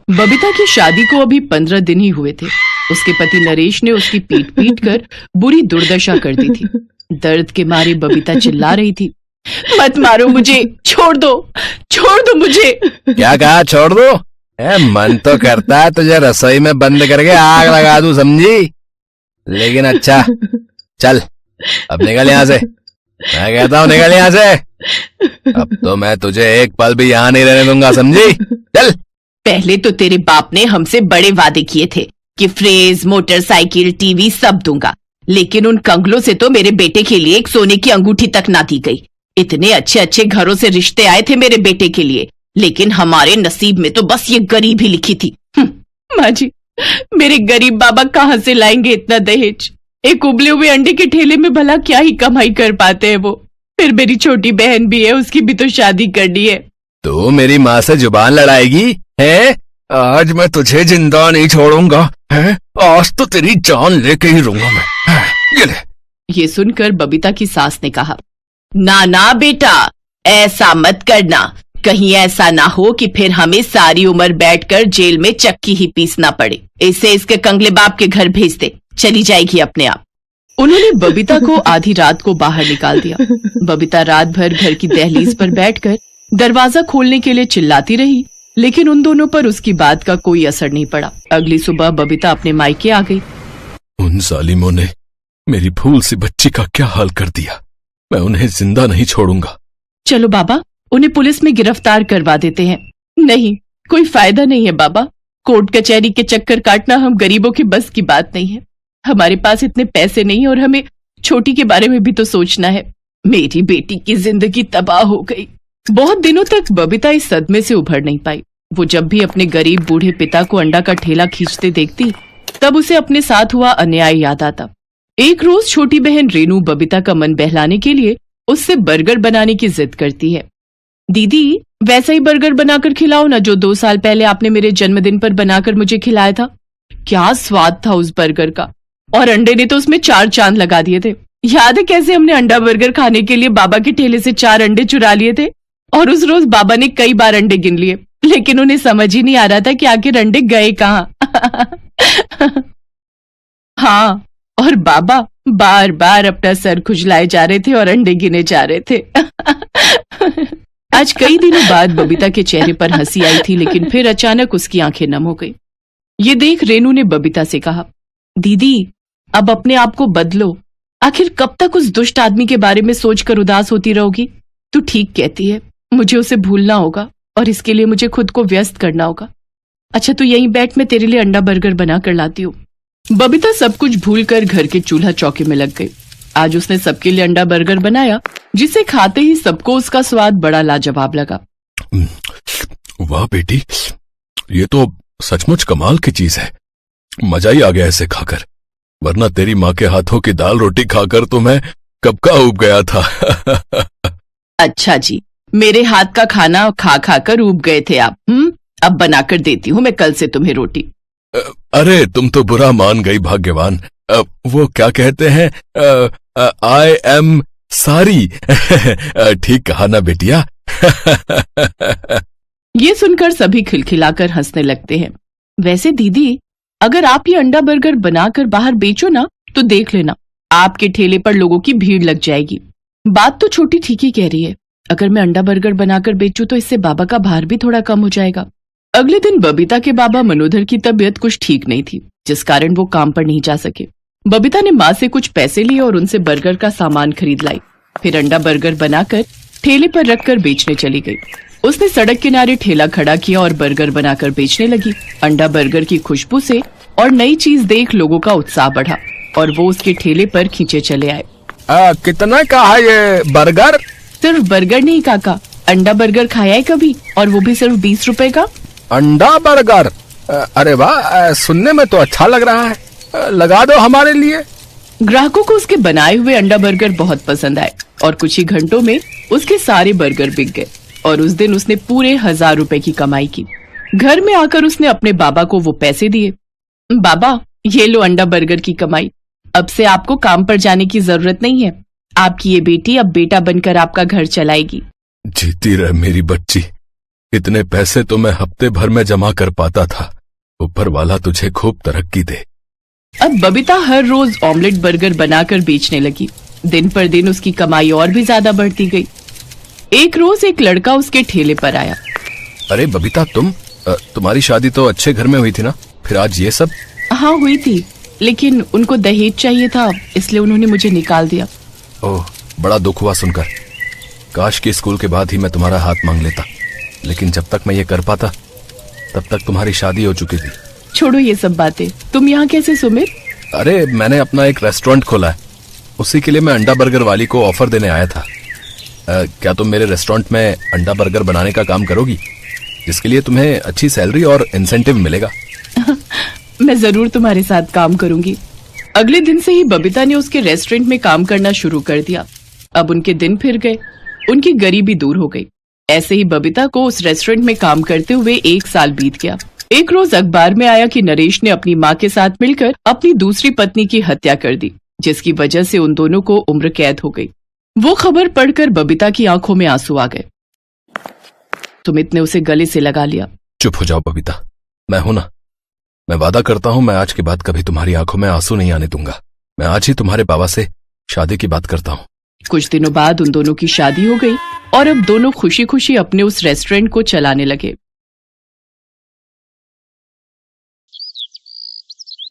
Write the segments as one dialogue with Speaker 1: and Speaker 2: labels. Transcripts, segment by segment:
Speaker 1: बबीता की शादी को अभी 15 दिन ही हुए थे। उसके पति नरेश ने उसकी पीट पीट कर बुरी दुर्दशा कर दी थी। दर्द के मारे बबीता चिल्ला रही थी, मत मारो मुझे, छोड़ दो मुझे।
Speaker 2: क्या कहा, छोड़ दो? मन तो करता है तुझे रसोई में बंद करके आग लगा दूं, समझी? लेकिन अच्छा, चल अब निकल यहाँ से। मैं कहता हूँ निकल यहाँ से। अब तो मैं तुझे एक पल भी यहाँ नहीं रहने दूंगा, समझी? चल।
Speaker 1: पहले तो तेरे बाप ने हमसे बड़े वादे किए थे कि फ्रिज, मोटरसाइकिल, टीवी सब दूंगा, लेकिन उन कंगलों से तो मेरे बेटे के लिए एक सोने की अंगूठी तक ना दी गई। इतने अच्छे अच्छे घरों से रिश्ते आए थे मेरे बेटे के लिए, लेकिन हमारे नसीब में तो बस ये गरीब ही लिखी थी। माँ जी, मेरे गरीब बाबा कहाँ से लाएंगे इतना दहेज? एक उबले हुए अंडे के ठेले में भला क्या ही कमाई कर पाते हैं वो। फिर मेरी छोटी बहन भी है, उसकी भी तो शादी करनी है।
Speaker 2: तो मेरी माँ से जुबान लड़ाएगी है? आज मैं तुझे जिंदा नहीं छोड़ूंगा है? आज तो तेरी जान लेके ही रहूंगा मैं। ये ले।
Speaker 1: ये सुनकर बबीता की सास ने कहा, ना ना बेटा, ऐसा मत करना। कहीं ऐसा ना हो कि फिर हमें सारी उम्र बैठकर जेल में चक्की ही पीसना पड़े। इसे इसके कंगले बाप के घर भेज दे, चली जाएगी अपने आप। उन्होंने बबीता को आधी रात को बाहर निकाल दिया। बबीता रात भर घर की दहलीज पर बैठकर दरवाजा खोलने के लिए चिल्लाती रही, लेकिन उन दोनों पर उसकी बात का कोई असर नहीं पड़ा। अगली सुबह बबीता अपने मायके आ गई।
Speaker 2: उन जालिमों ने मेरी फूल सी बच्ची का क्या हाल कर दिया। मैं उन्हें जिंदा नहीं छोड़ूंगा।
Speaker 1: चलो बाबा, उन्हें पुलिस में गिरफ्तार करवा देते हैं। नहीं, कोई फायदा नहीं है बाबा। कोर्ट कचहरी के चक्कर काटना हम गरीबों के बस की बात नहीं है। हमारे पास इतने पैसे नहीं और हमें छोटी के बारे में भी तो सोचना है। मेरी बेटी की जिंदगी तबाह हो गई। बहुत दिनों तक बबीता इस सदमे से उभर नहीं पाई। वो जब भी अपने गरीब बूढ़े पिता को अंडा का ठेला खींचते देखती, तब उसे अपने साथ हुआ अन्याय याद आता। एक रोज छोटी बहन रेनू बबीता का मन बहलाने के लिए उससे बर्गर बनाने की जिद करती है। दीदी, वैसा ही बर्गर बनाकर खिलाओ ना जो 2 साल पहले आपने मेरे जन्मदिन पर बनाकर मुझे खिलाया था। क्या स्वाद था उस बर्गर का, और अंडे ने तो उसमें 4 चांद लगा दिए थे। याद है कैसे हमने अंडा बर्गर खाने के लिए बाबा के ठेले से 4 अंडे चुरा लिए थे, और उस रोज बाबा ने कई बार अंडे गिन लिए, लेकिन उन्हें समझ ही नहीं आ रहा था कि आखिर अंडे गए कहाँ। हाँ, और बाबा बार बार अपना सर खुजलाए जा रहे थे और अंडे गिने जा रहे थे। आज कई दिनों बाद बबीता के चेहरे पर हंसी आई थी, लेकिन फिर अचानक उसकी आंखें नम हो गई। ये देख रेनू ने बबीता से कहा, दीदी अब अपने आप को बदलो। आखिर कब तक उस दुष्ट आदमी के बारे में सोचकर उदास होती रहोगी? तू ठीक कहती है, मुझे उसे भूलना होगा और इसके लिए मुझे खुद को व्यस्त करना होगा। अच्छा तू यहीं बैठ, मैं तेरे लिए अंडा बर्गर बना कर लाती हूँ। बबीता सब कुछ भूलकर घर के चूल्हा चौके में लग गई। आज उसने सबके लिए अंडा बर्गर बनाया, जिसे खाते ही सबको उसका स्वाद बड़ा लाजवाब लगा।
Speaker 2: वाह बेटी, ये तो सचमुच कमाल की चीज है। मजा ही आ गया इसे खाकर, वरना तेरी माँ के हाथों की दाल रोटी खाकर तो मैं कब का ऊब गया था।
Speaker 1: अच्छा जी, मेरे हाथ का खाना खा खा कर ऊब गए थे आप। अब बनाकर देती हूँ मैं कल से तुम्हें रोटी।
Speaker 2: अरे तुम तो बुरा मान गई भाग्यवान। वो क्या कहते हैं, आई एम सॉरी। ठीक कहा ना बेटिया।
Speaker 1: ये सुनकर सभी खिलखिलाकर हंसने लगते हैं। वैसे दीदी, अगर आप ये अंडा बर्गर बनाकर बाहर बेचो ना, तो देख लेना आपके ठेले पर लोगों की भीड़ लग जाएगी। बात तो छोटी ठीक ही कह रही है। अगर मैं अंडा बर्गर बनाकर बेचूं तो इससे बाबा का भार भी थोड़ा कम हो जाएगा। अगले दिन बबीता के बाबा मनोधर की तबीयत कुछ ठीक नहीं थी, जिस कारण वो काम पर नहीं जा सके। बबीता ने माँ से कुछ पैसे लिए और उनसे बर्गर का सामान खरीद लाई। फिर अंडा बर्गर बनाकर ठेले पर रखकर बेचने चली गई। उसने सड़क किनारे ठेला खड़ा किया और बर्गर बनाकर बेचने लगी। अंडा बर्गर की खुशबू से और नई चीज देख लोगों का उत्साह बढ़ा और वो उसके ठेले पर खींचे चले आए।
Speaker 2: कितना का है ये बर्गर?
Speaker 1: सिर्फ बर्गर नहीं काका, अंडा बर्गर खाया है कभी, और वो भी सिर्फ 20 रुपए का।
Speaker 2: अंडा बर्गर? अरे वाह, सुनने में तो अच्छा लग रहा है। लगा दो हमारे लिए।
Speaker 1: ग्राहकों को उसके बनाए हुए अंडा बर्गर बहुत पसंद आए और कुछ ही घंटों में उसके सारे बर्गर बिक गए और उस दिन उसने पूरे 1000 रुपए की कमाई की। घर में आकर उसने अपने बाबा को वो पैसे दिए। बाबा, ये लो अंडा बर्गर की कमाई। अब से आपको काम पर जाने की जरूरत नहीं है। आपकी ये बेटी अब बेटा बनकर आपका घर चलाएगी।
Speaker 2: जीती रह मेरी बच्ची, इतने पैसे तो मैं हफ्ते भर में जमा कर पाता था। ऊपर वाला तुझे खूब तरक्की दे।
Speaker 1: अब बबीता हर रोज ऑमलेट बर्गर बनाकर बेचने लगी। दिन पर दिन उसकी कमाई और भी ज्यादा बढ़ती गई। एक रोज एक लड़का उसके ठेले पर आया।
Speaker 2: अरे बबीता, तुम्हारी शादी तो अच्छे घर में हुई थी ना, फिर आज ये सब?
Speaker 1: हाँ हुई थी, लेकिन उनको दहेज चाहिए था, इसलिए उन्होंने मुझे निकाल दिया।
Speaker 2: ओह, बड़ा दुख हुआ सुनकर। काश कि स्कूल के बाद ही मैं तुम्हारा हाथ मांग लेता, लेकिन जब तक मैं ये कर पाता तब तक तुम्हारी शादी हो चुकी थी।
Speaker 1: छोड़ो ये सब बातें। तुम यहाँ कैसे सुमित?
Speaker 2: अरे मैंने अपना एक रेस्टोरेंट खोला है, उसी के लिए मैं अंडा बर्गर वाली को ऑफर देने आया था। क्या तुम मेरे रेस्टोरेंट में अंडा बर्गर बनाने का काम करोगी, जिसके लिए तुम्हें अच्छी सैलरी और इंसेंटिव मिलेगा?
Speaker 1: मैं जरूर तुम्हारे साथ काम करूंगी। अगले दिन से ही बबीता ने उसके रेस्टोरेंट में काम करना शुरू कर दिया। अब उनके दिन फिर गए, उनकी गरीबी दूर हो गई। ऐसे ही बबीता को उस रेस्टोरेंट में काम करते हुए 1 साल बीत गया। एक रोज अखबार में आया कि नरेश ने अपनी माँ के साथ मिलकर अपनी दूसरी पत्नी की हत्या कर दी, जिसकी वजह से उन दोनों को उम्र कैद हो गई। वो खबर पढ़कर बबीता की आंखों में आंसू आ गए। सुमित ने उसे गले से लगा लिया।
Speaker 2: चुप हो जाओ बबीता, मैं हूं ना। मैं वादा करता हूं मैं आज के बाद कभी तुम्हारी आंखों में आंसू नहीं आने दूंगा। मैं आज ही तुम्हारे बाबा से शादी की बात करता हूं।
Speaker 1: कुछ दिनों बाद उन दोनों की शादी हो गई और अब दोनों खुशी खुशी अपने उस रेस्टोरेंट को चलाने लगे।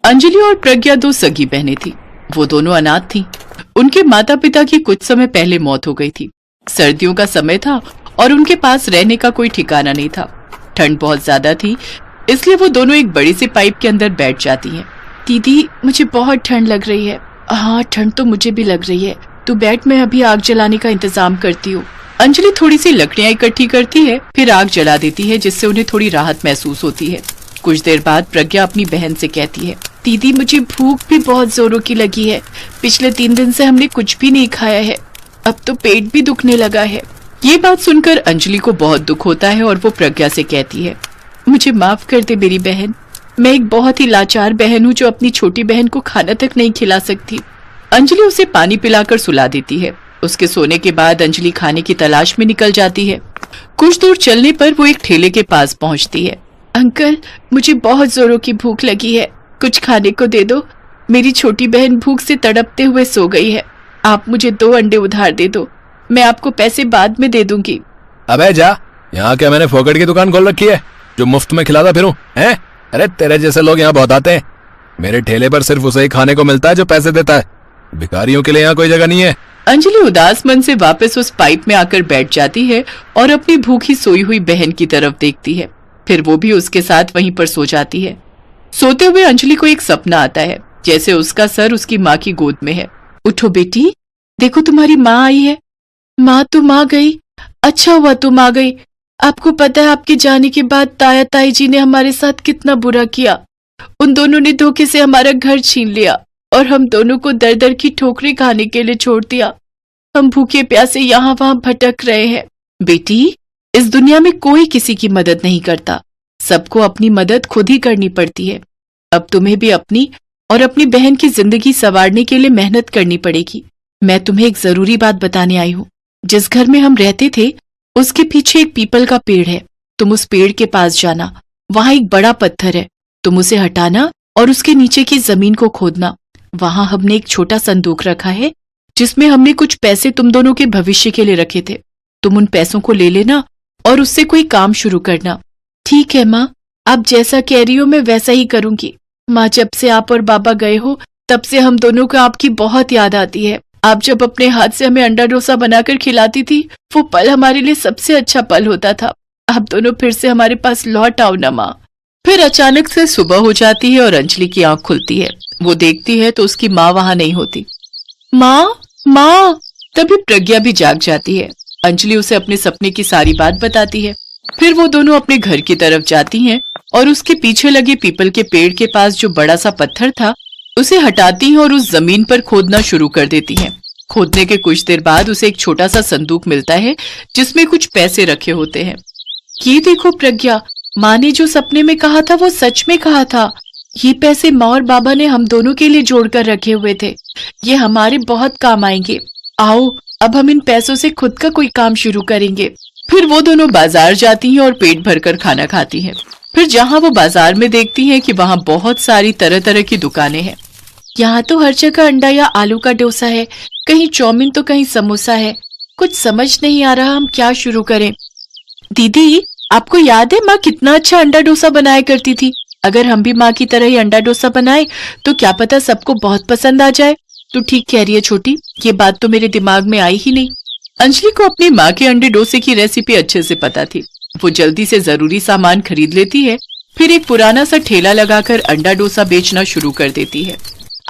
Speaker 1: अंजलि और प्रज्ञा 2 सगी बहनें थीं। वो दोनों अनाथ थीं। उनके माता पिता की कुछ समय पहले मौत हो गई थी। सर्दियों का समय था और उनके पास रहने का कोई ठिकाना नहीं था। ठंड बहुत ज्यादा थी, इसलिए वो दोनों एक बड़ी सी पाइप के अंदर बैठ जाती हैं। दीदी, मुझे बहुत ठंड लग रही है। हाँ, ठंड तो मुझे भी लग रही है। तू बैठ, मैं अभी आग जलाने का इंतजाम करती हूँ। अंजलि थोड़ी सी लकड़ियां इकट्ठी करती है, फिर आग जला देती है, जिससे उन्हें थोड़ी राहत महसूस होती है। कुछ देर बाद प्रज्ञा अपनी बहन से कहती है, दीदी मुझे भूख भी बहुत जोरों की लगी है। पिछले 3 दिन से हमने कुछ भी नहीं खाया है, अब तो पेट भी दुखने लगा है। ये बात सुनकर अंजलि को बहुत दुख होता है और वो प्रज्ञा से कहती है, मुझे माफ कर दे मेरी बहन। मैं एक बहुत ही लाचार बहन हूँ जो अपनी छोटी बहन को खाना तक नहीं खिला सकती। अंजलि उसे पानी पिलाकर सुला देती है। उसके सोने के बाद अंजलि खाने की तलाश में निकल जाती है। कुछ दूर चलने पर वो एक ठेले के पास पहुंचती है। अंकल, मुझे बहुत जोरों की भूख लगी है, कुछ खाने को दे दो। मेरी छोटी बहन भूख से तड़पते हुए सो गई है। आप मुझे 2 अंडे उधार दे दो, मैं आपको पैसे बाद में दे दूंगी।
Speaker 2: अबे जा, यहाँ क्या मैंने फोकट की दुकान खोल रखी है जो मुफ्त में खिलाता फिरूं? हैं? अरे तेरे जैसे लोग यहाँ बहुत आते हैं। मेरे ठेले पर सिर्फ उसे ही खाने को मिलता है जो पैसे देता है। भिखारियों के लिए यहाँ कोई जगह नहीं है।
Speaker 1: अंजलि उदास मन से वापस उस पाइप में आकर बैठ जाती है और अपनी भूखी सोई हुई बहन की तरफ देखती है। फिर वो भी उसके साथ वहीं पर सो जाती है। सोते हुए अंजलि को एक सपना आता है, जैसे उसका सर उसकी माँ की गोद में है। उठो बेटी, देखो तुम्हारी माँ आई है। माँ, तुम आ गई। अच्छा हुआ तुम आ गई। आपको पता है आपके जाने के बाद ताया ताई जी ने हमारे साथ कितना बुरा किया। उन दोनों ने धोखे से हमारा घर छीन लिया और हम दोनों को दर दर की ठोकरें खाने के लिए छोड़ दिया। हम भूखे प्यासे यहाँ वहाँ भटक रहे हैं। बेटी, इस दुनिया में कोई किसी की मदद नहीं करता, सबको अपनी मदद खुद ही करनी पड़ती है। अब तुम्हें भी अपनी और अपनी बहन की जिंदगी संवारने के लिए मेहनत करनी पड़ेगी। मैं तुम्हें एक जरूरी बात बताने आई हूँ। जिस घर में हम रहते थे उसके पीछे एक पीपल का पेड़ है। तुम उस पेड़ के पास जाना, वहां एक बड़ा पत्थर है। तुम उसे हटाना और उसके नीचे की जमीन को खोदना। वहां हमने एक छोटा संदूक रखा है जिसमें हमने कुछ पैसे तुम दोनों के भविष्य के लिए रखे थे। तुम उन पैसों को ले लेना और उससे कोई काम शुरू करना। ठीक है माँ, आप जैसा कह रही हो मैं वैसा ही करूंगी। माँ, जब से आप और बाबा गए हो तब से हम दोनों को आपकी बहुत याद आती है। आप जब अपने हाथ से हमें अंडा डोसा बनाकर खिलाती थी, वो पल हमारे लिए सबसे अच्छा पल होता था। आप दोनों फिर से हमारे पास लौट आओ ना माँ। फिर अचानक से सुबह हो जाती है और अंजलि की आंख खुलती है। वो देखती है तो उसकी माँ वहां नहीं होती। माँ, माँ! तभी प्रज्ञा भी जाग जाती है। अंजलि उसे अपने सपने की सारी बात बताती है। फिर वो दोनों अपने घर की तरफ जाती हैं और उसके पीछे लगे पीपल के पेड़ के पास जो बड़ा सा पत्थर था उसे हटाती हैं और उस जमीन पर खोदना शुरू कर देती हैं। खोदने के कुछ देर बाद उसे एक छोटा सा संदूक मिलता है जिसमें कुछ पैसे रखे होते हैं। ये देखो प्रज्ञा, माँ ने जो सपने में कहा था वो सच में कहा था। ये पैसे माँ और बाबा ने हम दोनों के लिए जोड़कर रखे हुए थे। ये हमारे बहुत काम आएंगे। आओ, अब हम इन पैसों से खुद का कोई काम शुरू करेंगे। फिर वो दोनों बाजार जाती हैं और पेट भरकर खाना खाती हैं। फिर जहाँ वो बाजार में देखती हैं कि वहाँ बहुत सारी तरह तरह की दुकानें हैं। यहाँ तो हर जगह अंडा या आलू का डोसा है, कहीं चाउमीन तो कहीं समोसा है। कुछ समझ नहीं आ रहा हम क्या शुरू करें। दीदी, आपको याद है माँ कितना अच्छा अंडा डोसा बनाया करती थी? अगर हम भी माँ की तरह ही अंडा डोसा बनाए तो क्या पता सबको बहुत पसंद आ जाए। तू ठीक कह रही है छोटी, ये बात तो मेरे दिमाग में आई ही नहीं। अंजलि को अपनी माँ के अंडे डोसे की रेसिपी अच्छे से पता थी। वो जल्दी से जरूरी सामान खरीद लेती है, फिर एक पुराना सा ठेला लगाकर अंडा डोसा बेचना शुरू कर देती है।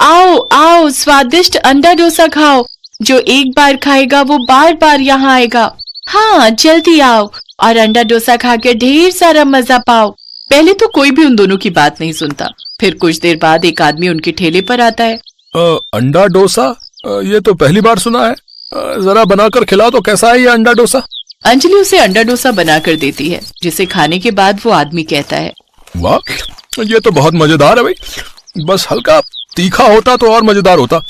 Speaker 1: आओ आओ, स्वादिष्ट अंडा डोसा खाओ। जो एक बार खाएगा वो बार बार यहाँ आएगा। हाँ, जल्दी आओ और अंडा डोसा खाकर ढेर सारा मजा पाओ। पहले तो कोई भी उन दोनों की बात नहीं सुनता। फिर कुछ देर बाद एक आदमी उनके ठेले पर आता है।
Speaker 2: अंडा डोसा? ये तो पहली बार सुना है। जरा बनाकर खिलाओ तो कैसा है ये अंडा डोसा?
Speaker 1: अंजलि उसे अंडा डोसा बनाकर देती है, जिसे खाने के बाद वो आदमी कहता है,
Speaker 2: वाह, ये तो बहुत मजेदार है भाई। बस हल्का तीखा होता तो और मजेदार होता।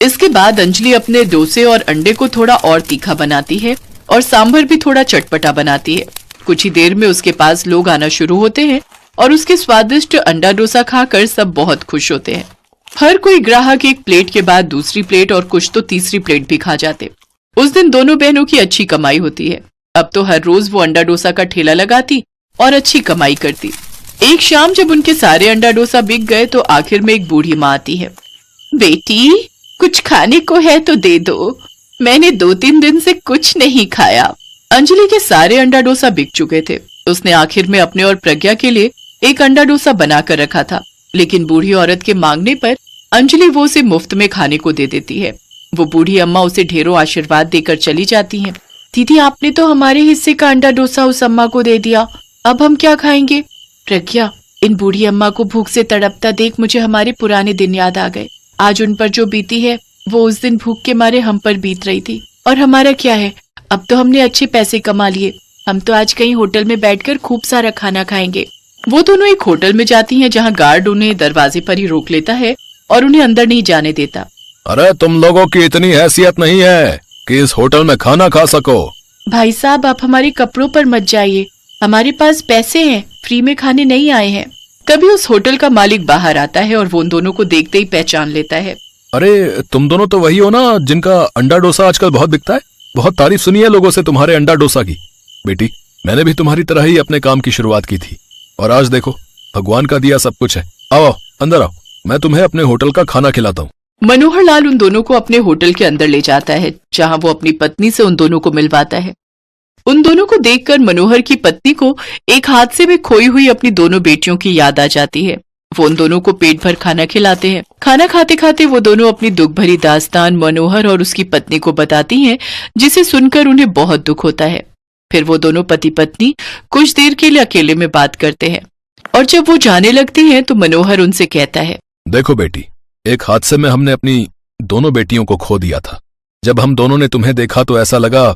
Speaker 1: इसके बाद अंजलि अपने डोसे और अंडे को थोड़ा और तीखा बनाती है और सांभर भी थोड़ा चटपटा बनाती है। कुछ ही देर में उसके पास लोग आना शुरू होते हैं और उसके स्वादिष्ट अंडा डोसा खाकर सब बहुत खुश होते हैं। हर कोई ग्राहक एक प्लेट के बाद दूसरी प्लेट और कुछ तो तीसरी प्लेट भी खा जाते। उस दिन दोनों बहनों की अच्छी कमाई होती है। अब तो हर रोज वो अंडा डोसा का ठेला लगाती और अच्छी कमाई करती। एक शाम जब उनके सारे अंडा डोसा बिक गए तो आखिर में एक बूढ़ी माँ आती है। बेटी, कुछ खाने को है तो दे दो, मैंने 2-3 दिन से कुछ नहीं खाया। अंजलि के सारे अंडा डोसा बिक चुके थे। उसने आखिर में अपने और प्रज्ञा के लिए एक अंडा डोसा बना कर रखा था, लेकिन बूढ़ी औरत के मांगने पर अंजलि वो उसे मुफ्त में खाने को दे देती है। वो बूढ़ी अम्मा उसे ढेरों आशीर्वाद देकर चली जाती हैं। दीदी, आपने तो हमारे हिस्से का अंडा डोसा उस अम्मा को दे दिया, अब हम क्या खाएंगे? प्रज्ञा, इन बूढ़ी अम्मा को भूख से तड़पता देख मुझे हमारे पुराने दिन याद आ गए। आज उन पर जो बीती है वो उस दिन भूख के मारे हम पर बीत रही थी। और हमारा क्या है, अब तो हमने अच्छे पैसे कमा लिए। हम तो आज कहीं होटल में बैठकर खूब सारा खाना खाएंगे। वो दोनों एक होटल में जाती हैं, जहाँ गार्ड उन्हें दरवाजे पर ही रोक लेता है और उन्हें अंदर नहीं जाने देता।
Speaker 2: अरे, तुम लोगों की इतनी हैसियत नहीं है कि इस होटल में खाना खा सको।
Speaker 1: भाई साहब, आप हमारे कपड़ों पर मत जाइए, हमारे पास पैसे हैं, फ्री में खाने नहीं आए हैं। तभी उस होटल का मालिक बाहर आता है और वो उन दोनों को देखते ही पहचान लेता है।
Speaker 2: अरे, तुम दोनों तो वही हो ना जिनका अंडा डोसा आजकल बहुत बिकता है? बहुत तारीफ सुनी है लोगों से तुम्हारे अंडा डोसा की। बेटी, मैंने भी तुम्हारी तरह ही अपने काम की शुरुआत की थी और आज देखो, भगवान का दिया सब कुछ है। आओ, अंदर आओ, मैं तुम्हें अपने होटल का खाना खिलाता हूँ।
Speaker 1: मनोहर लाल उन दोनों को अपने होटल के अंदर ले जाता है, जहाँ वो अपनी पत्नी से उन दोनों को मिलवाता है। उन दोनों को देखकर मनोहर की पत्नी को एक हादसे में खोई हुई अपनी दोनों बेटियों की याद आ जाती है। वो उन दोनों को पेट भर खाना खिलाते हैं। खाना खाते खाते वो दोनों अपनी दुख भरी दास्तान मनोहर और उसकी पत्नी को बताती हैं, जिसे सुनकर उन्हें बहुत दुख होता है। फिर वो दोनों पति पत्नी कुछ देर के लिए अकेले में बात करते हैं और जब वो जाने लगती हैं तो मनोहर उनसे कहता है,
Speaker 2: देखो बेटी, एक हादसे में हमने अपनी दोनों बेटियों को खो दिया था। जब हम दोनों ने तुम्हें देखा तो ऐसा लगा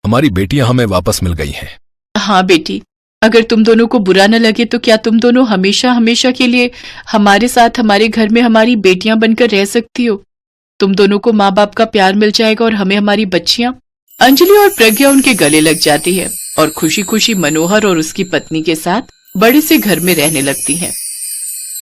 Speaker 2: हमारी बेटियां हमें वापस मिल गई हैं।
Speaker 1: हाँ बेटी, अगर तुम दोनों को बुरा न लगे तो क्या तुम दोनों हमेशा हमेशा के लिए हमारे साथ हमारे घर में हमारी बेटियां बनकर रह सकती हो? तुम दोनों को माँ बाप का प्यार मिल जाएगा और हमें हमारी बच्चियां। अंजलि और प्रज्ञा उनके गले लग जाती है और खुशी खुशी मनोहर और उसकी पत्नी के साथ बड़े से घर में रहने लगती हैं।